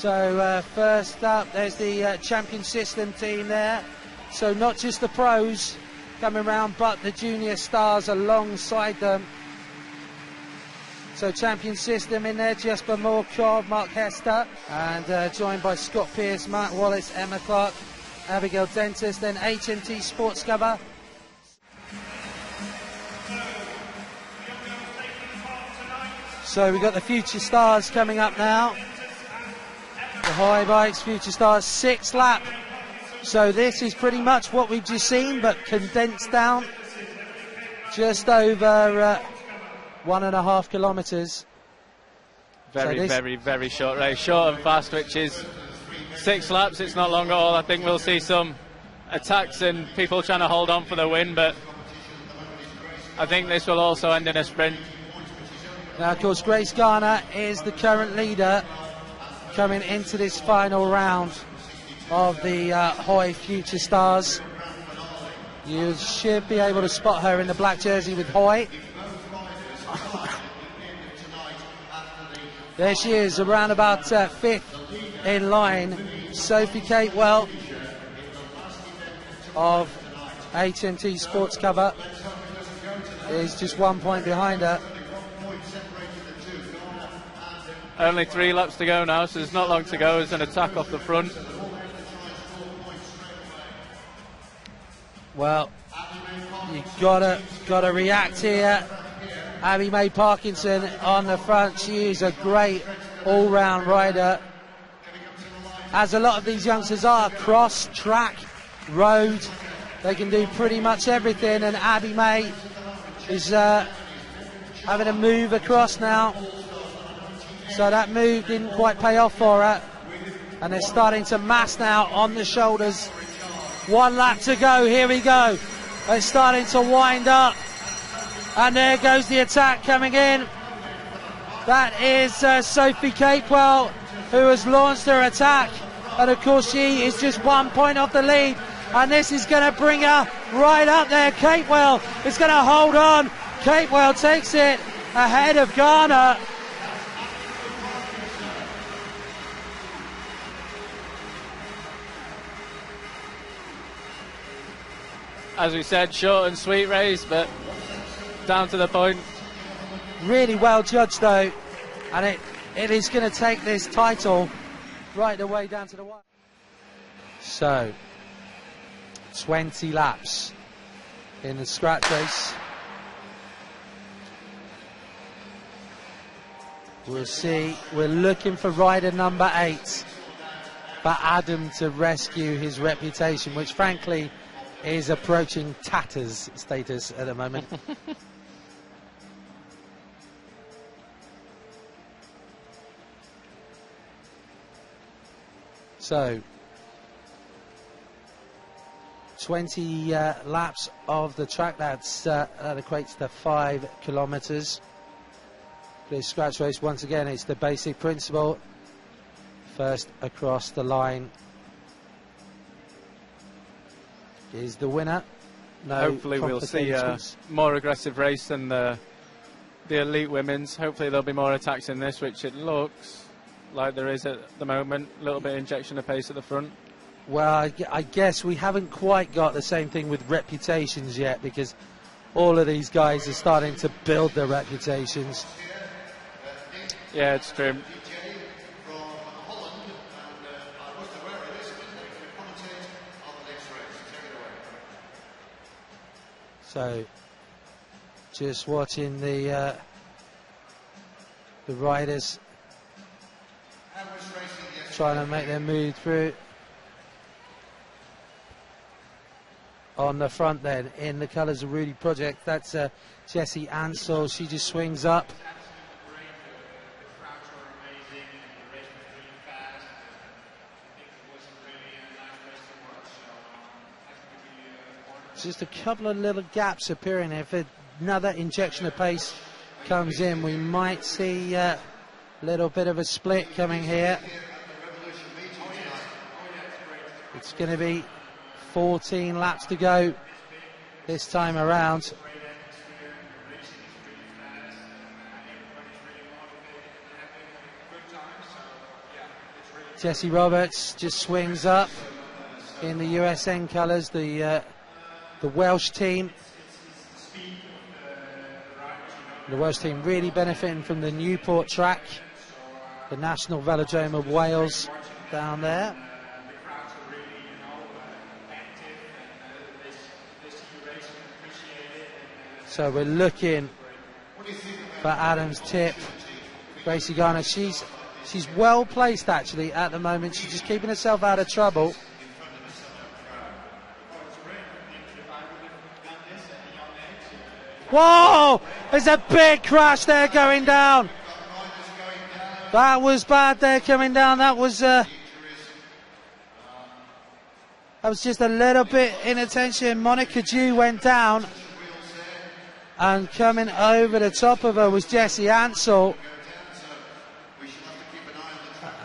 So first up, there's the Champion System team there. So not just the pros coming around, but the junior stars alongside them. So Champion System in there, Jesper Morkov, Mark Hester, and joined by Scott Pearce, Matt Wallace, Emma Clark, Abbie Dentus, then HMT Sports Cover. So we've got the Future Stars coming up now. The high bikes, Future Stars, 6 lap. So this is pretty much what we've just seen, but condensed down. Just over 1.5 kilometres. Very short race. Short and fast, which is 6 laps. It's not long at all. I think we'll see some attacks and people trying to hold on for the win, but I think this will also end in a sprint. Now, of course, Grace Garner is the current leader coming into this final round of the Hoy Future Stars. You should be able to spot her in the black jersey with Hoy. There she is, around about 5th in line. Sophie Capewell of HMT Sports Cover is just 1 point behind her. Only 3 laps to go now, so there's not long to go. There's an attack off the front. Well, you've gotta react here. Abbie May Parkinson on the front. She is a great all-round rider, as a lot of these youngsters are. Cross, track, road, they can do pretty much everything, and Abbie May is having a move across now. So that move didn't quite pay off for her, and they're starting to mass now on the shoulders. 1 lap to go, here we go. It's starting to wind up, and there goes the attack coming in. That is Sophie Capewell, who has launched her attack, and of course she is just 1 point off the lead, and this is going to bring her right up there. Capewell is going to hold on. Capewell takes it ahead of Garner. As we said, short and sweet race, but down to the point. Really well judged though, and it is going to take this title right the way down to the wire. So 20 laps in the scratch race. We'll see. We're looking for rider number 8, for Adam to rescue his reputation, which frankly is approaching tatters status at the moment. So 20 laps of the track. That equates to 5 kilometres. This scratch race, once again, it's the basic principle. First across the line is the winner. No, hopefully we'll see a more aggressive race than the elite women's. Hopefully there'll be more attacks in this, which it looks like there is at the moment. A little bit of injection of pace at the front. Well, I guess we haven't quite got the same thing with reputations yet, because all of these guys are starting to build their reputations. Yeah, it's true. So, just watching the riders trying to make their move through. On the front then, in the colours of Rudy Project, that's Jessie Ansell. She just swings up. Just a couple of little gaps appearing. If another injection of pace comes in, we might see a little bit of a split coming here. It's going to be 14 laps to go this time around. Jessie Roberts just swings up in the USN colours, the Welsh team. The Welsh team really benefiting from the Newport track, the National Velodrome of Wales down there. So we're looking for Adam's tip. Gracie Garner, she's well placed actually at the moment. She's just keeping herself out of trouble. Whoa! There's a big crash there going down. That was bad there coming down. That was just a little bit inattention. Monica Dew went down, and coming over the top of her was Jessie Ansell.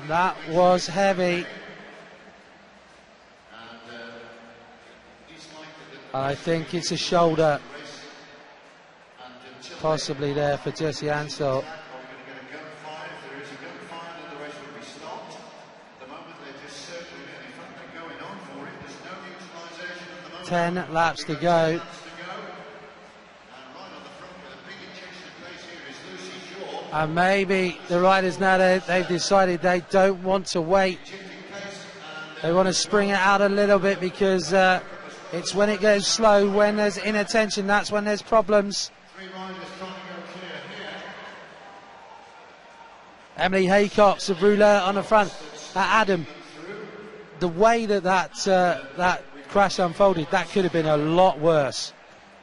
And that was heavy. I think it's a shoulder possibly there for Jessie Ansell. 10 laps to go. And maybe the riders now, they've decided they don't want to wait. They want to spring it out a little bit, because it's when it goes slow, when there's inattention, that's when there's problems. Emily Haycox of Rouleur on the front. Adam, the way that crash unfolded, that could have been a lot worse.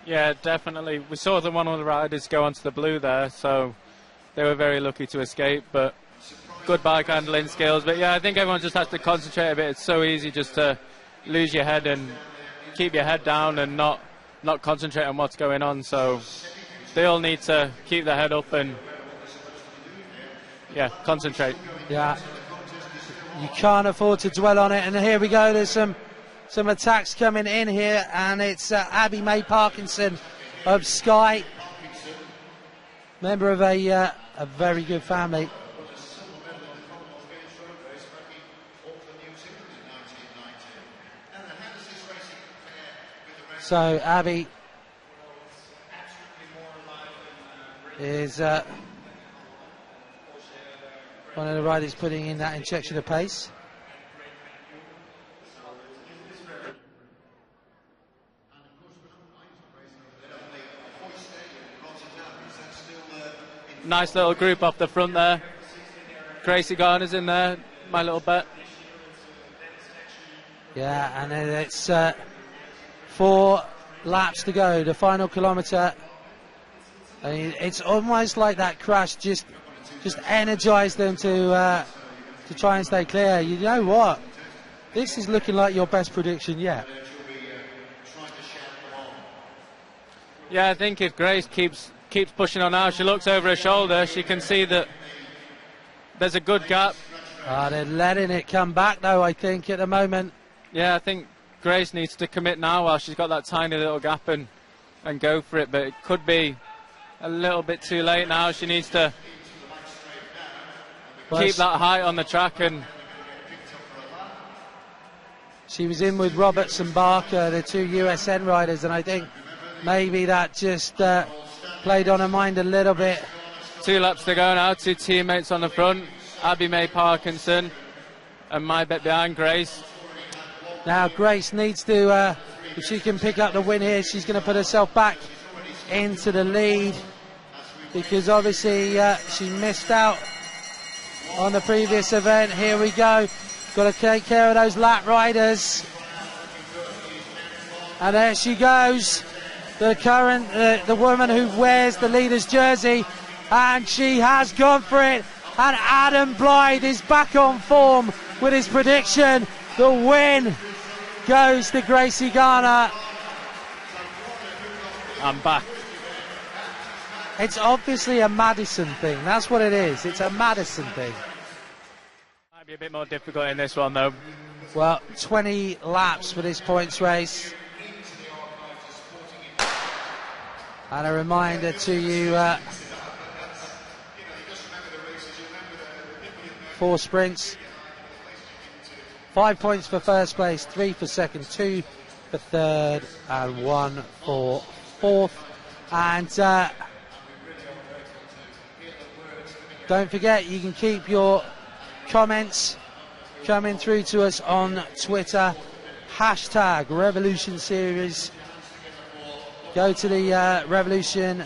Yeah, definitely. We saw one of the riders go onto the blue there, so they were very lucky to escape, but good bike handling skills. But yeah, I think everyone just has to concentrate a bit. It's so easy just to lose your head and keep your head down and not concentrate on what's going on. So they all need to keep their head up and concentrate. Yeah, you can't afford to dwell on it. And here we go, there's some attacks coming in here, and it's Abbie May Parkinson of Sky, member of a very good family. So Abbie is one of the riders putting in that injection of pace. Nice little group off the front there. Gracie Garner's in there, my little bet. Yeah, and then it's 4 laps to go, the final kilometre. It's almost like that crash just energised them to try and stay clear. You know what? This is looking like your best prediction yet. Yeah, I think if Grace keeps pushing on now, she looks over her shoulder, she can see that there's a good gap. They're letting it come back though, I think, at the moment. Yeah, I think Grace needs to commit now while she's got that tiny little gap and go for it, but it could be a little bit too late now. She needs to keep that height on the track. And she was in with Roberts and Barker, the 2 USN riders, and I think maybe that just played on her mind a little bit. 2 laps to go now, 2 teammates on the front, Abbie May Parkinson and my bet behind Grace. Now Grace needs to, if she can pick up the win here, she's going to put herself back into the lead, because obviously she missed out on the previous event. Here we go, got to take care of those lap riders, and there she goes, the woman who wears the leader's jersey, and she has gone for it. And Adam Blythe is back on form with his prediction. The win goes to Gracie Garner. I'm back. It's obviously a Madison thing. That's what it is. It's a Madison thing. Might be a bit more difficult in this one though. Well, 20 laps for this points race. And a reminder to you, 4 sprints, 5 points for first place, 3 for second, 2 for third, and 1 for fourth. And don't forget, you can keep your comments coming through to us on Twitter. Hashtag Revolution Series. Go to the Revolution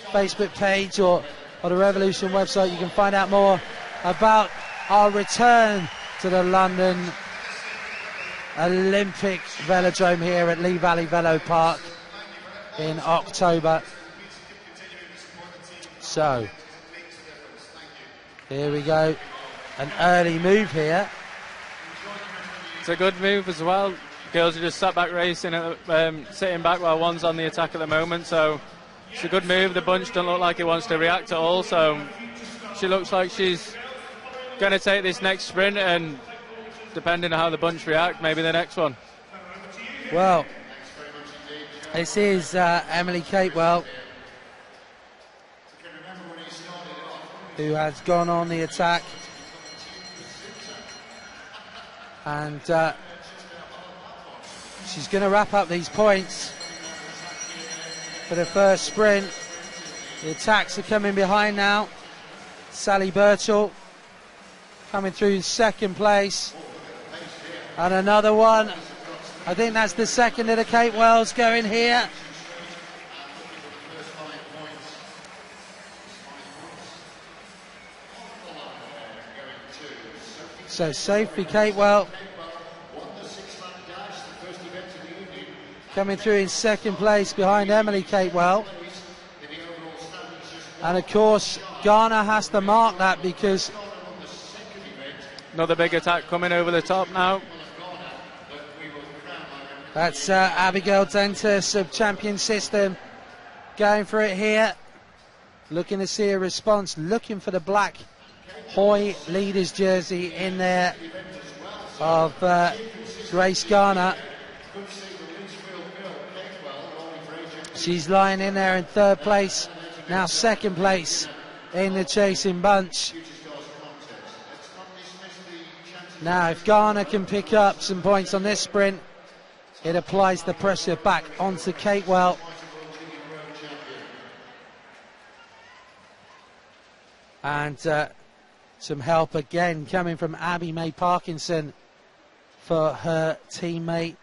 Facebook page or the Revolution website. You can find out more about our return to the London Olympic Velodrome here at Lee Valley Velo Park in October. So here we go, an early move here. It's a good move as well. Girls are just sat back racing, sitting back while one's on the attack at the moment, so it's a good move. The bunch doesn't look like it wants to react at all, so she looks like she's going to take this next sprint, and depending on how the bunch react, maybe the next one. Well, this is Emily Capewell, who has gone on the attack, and she's going to wrap up these points for the first sprint. The attacks are coming behind now. Sally Birchall coming through second place, and another one. I think that's the second of the Capewells going here. So Sophie Capewell coming through in second place behind Emily Capewell. And of course, Ghana has to mark that because... Another big attack coming over the top now. That's Abbie Dentus of Champion System going for it here. Looking to see a response, looking for the black Hoy leaders jersey in there of Grace Garner. She's lying in there in third place, now second place in the chasing bunch. Now if Garner can pick up some points on this sprint, it applies the pressure back onto Capewell. And some help again coming from Abbie May Parkinson for her teammate,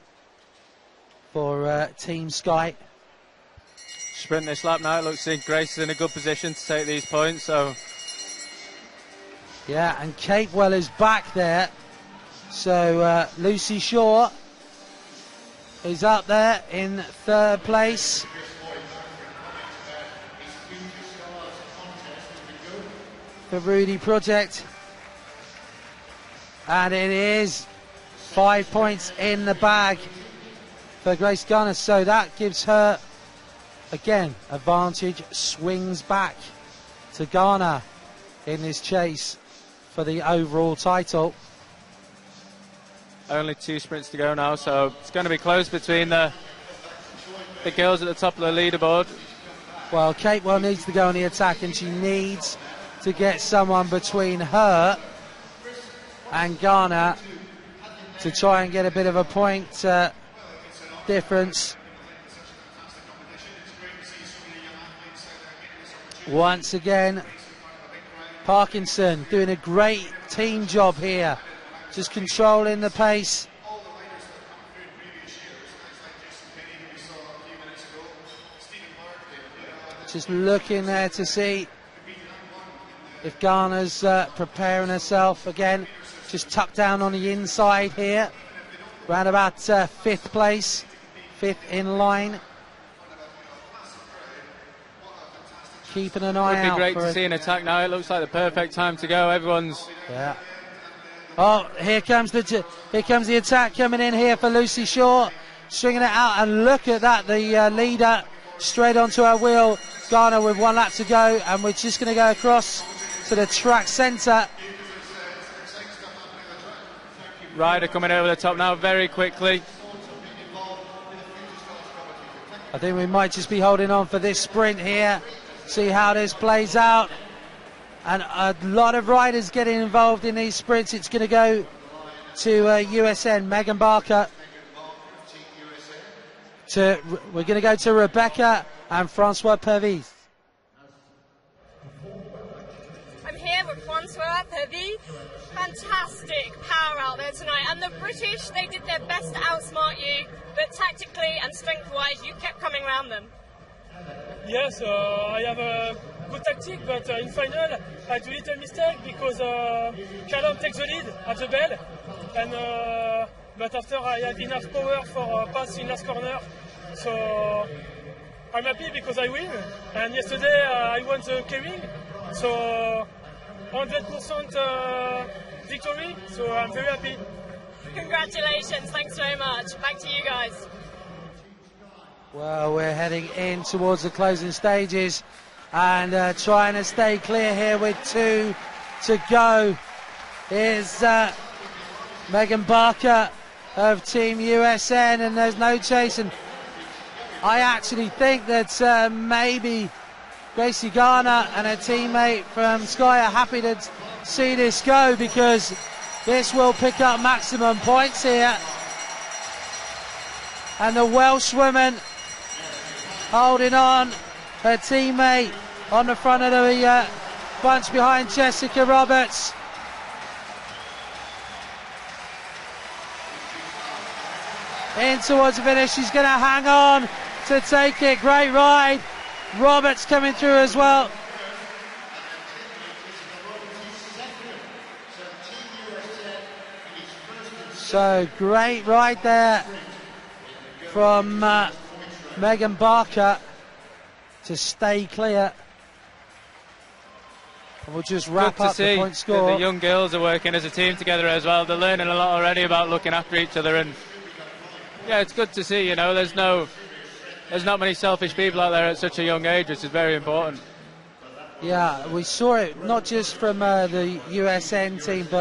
for Team Sky. Sprint this lap now. It looks like Grace is in a good position to take these points. So yeah, and Capewell is back there. So Lucy Shaw is up there in third place. The Rudy Project, and it is 5 points in the bag for Grace Garner, so that gives her again advantage, swings back to Garner in this chase for the overall title. Only 2 sprints to go now, so it's going to be close between the girls at the top of the leaderboard. Well, Capewell needs to go on the attack, and she needs to get someone between her and Garner to try and get a bit of a point difference. Once again, Parkinson doing a great team job here, just controlling the pace. Just looking there to see if Garner's preparing herself again. Just tucked down on the inside here, around about 5th place, 5th in line. Keeping an eye out. It would be great to see an attack now. It looks like the perfect time to go. Everyone's... Yeah. Oh, here comes the attack coming in here for Lucy Shaw, stringing it out, and look at that, the leader straight onto her wheel. Garner with 1 lap to go, and we're just going to go across to the track centre. Ryder coming over the top now very quickly. I think we might just be holding on for this sprint here, see how this plays out. And a lot of riders getting involved in these sprints. It's going to go to USN, Megan Barker. We're going to go to Rebecca and Francois Pervis. I'm here with Francois Pervis. Fantastic power out there tonight, and the British, they did their best to outsmart you, but tactically and strength-wise, you kept coming around them. Yes, I have a good tactic, but in final I do a little mistake because Callum takes the lead at the bell, and but after I had enough power for pass in last corner, so I'm happy because I win. And yesterday I won the K-Ring, so 100% victory, so I'm very happy. Congratulations, thanks very much. Back to you guys. Well, we're heading in towards the closing stages and trying to stay clear here with 2 to go is Megan Barker of Team USN, and there's no chasing. I actually think that maybe Gracie Garner and her teammate from Sky are happy to see this go, because this will pick up maximum points here. And the Welshwoman holding on, her teammate on the front of the bunch behind Jessica Roberts. In towards the finish, she's going to hang on to take it. Great ride. Roberts coming through as well. So great ride there from Megan Barker to stay clear. And we'll just wrap up the point score. The young girls are working as a team together as well. They're learning a lot already about looking after each other, and yeah, it's good to see. You know, there's not many selfish people out there at such a young age, which is very important. Yeah, we saw it not just from the USN team, but